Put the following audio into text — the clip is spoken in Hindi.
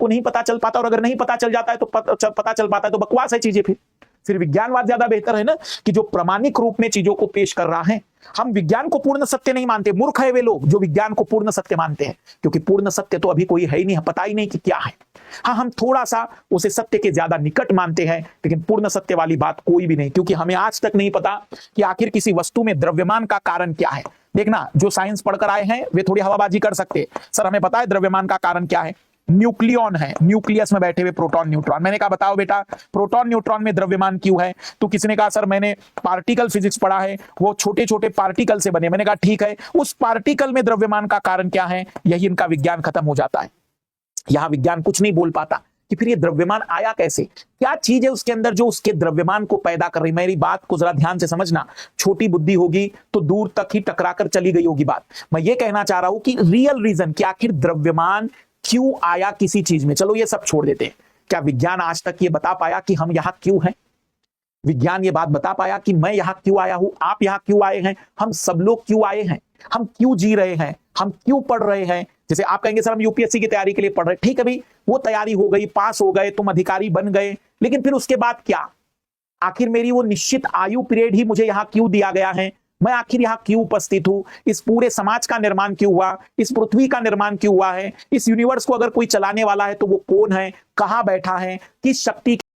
आपको नहीं पता चल पाता, और अगर नहीं पता चल जाता है तो पता चल पाता है तो बकवास है चीजें। फिर विज्ञानवाद ज्यादा बेहतर है ना, कि जो प्रामाणिक रूप में चीजों को पेश कर रहा है। हम विज्ञान को पूर्ण सत्य नहीं मानते, मूर्ख है वे लोग जो विज्ञान को पूर्ण सत्य मानते हैं, क्योंकि पूर्ण सत्य तो अभी कोई है ही नहीं, पता ही नहीं कि क्या है। हाँ, हम थोड़ा सा उसे सत्य के ज्यादा निकट मानते हैं, लेकिन पूर्ण सत्य वाली बात कोई भी नहीं, क्योंकि हमें आज तक नहीं पता कि आखिर किसी वस्तु में द्रव्यमान का कारण क्या है। देखना, जो साइंस पढ़कर आए हैं वे थोड़ी हवाबाजी कर सकते हैं, सर हमें पता है द्रव्यमान का कारण क्या है, न्यूक्लियन है, न्यूक्लियस में बैठे हुए प्रोटॉन न्यूट्रॉन। मैंने कहा बताओ बेटा प्रोटॉन न्यूट्रॉन में द्रव्यमान क्यों है, तो किसी ने कहा सर मैंने पार्टिकल फिजिक्स पढ़ा है, वो छोटे छोटे पार्टिकल से बने। मैंने कहा ठीक है, उस पार्टिकल में द्रव्यमान का कारण क्या है, यही इनका विज्ञान खत्म हो जाता है। यहां विज्ञान कुछ नहीं बोल पाता कि फिर ये द्रव्यमान आया कैसे, क्या चीज है उसके अंदर जो उसके द्रव्यमान को पैदा कर रही। मेरी बात को जरा ध्यान से समझना, छोटी बुद्धि होगी तो दूर तक ही टकरा कर चली गई होगी बात। मैं ये कहना चाह रहा हूं कि रियल रीजन कि आखिर द्रव्यमान क्यों आया किसी चीज में, चलो ये सब छोड़ देते हैं। क्या विज्ञान आज तक ये बता पाया कि हम यहां क्यों हैं? विज्ञान ये बात बता पाया कि मैं यहां क्यों आया हूं, आप यहां क्यों आए हैं, हम सब लोग क्यों आए हैं, हम क्यों जी रहे हैं, हम क्यों पढ़ रहे हैं? जैसे आप कहेंगे सर हम यूपीएससी की तैयारी के लिए पढ़ रहे हैं, ठीक है भाई, वो तैयारी हो गई, पास हो गए, तुम अधिकारी बन गए, लेकिन फिर उसके बाद क्या? आखिर मेरी वो निश्चित आयु पीरियड ही मुझे यहां क्यों दिया गया है, मैं आखिर यहां क्यों उपस्थित हूं, इस पूरे समाज का निर्माण क्यों हुआ, इस पृथ्वी का निर्माण क्यों हुआ है, इस यूनिवर्स को अगर कोई चलाने वाला है तो वो कौन है, कहां बैठा है, किस शक्ति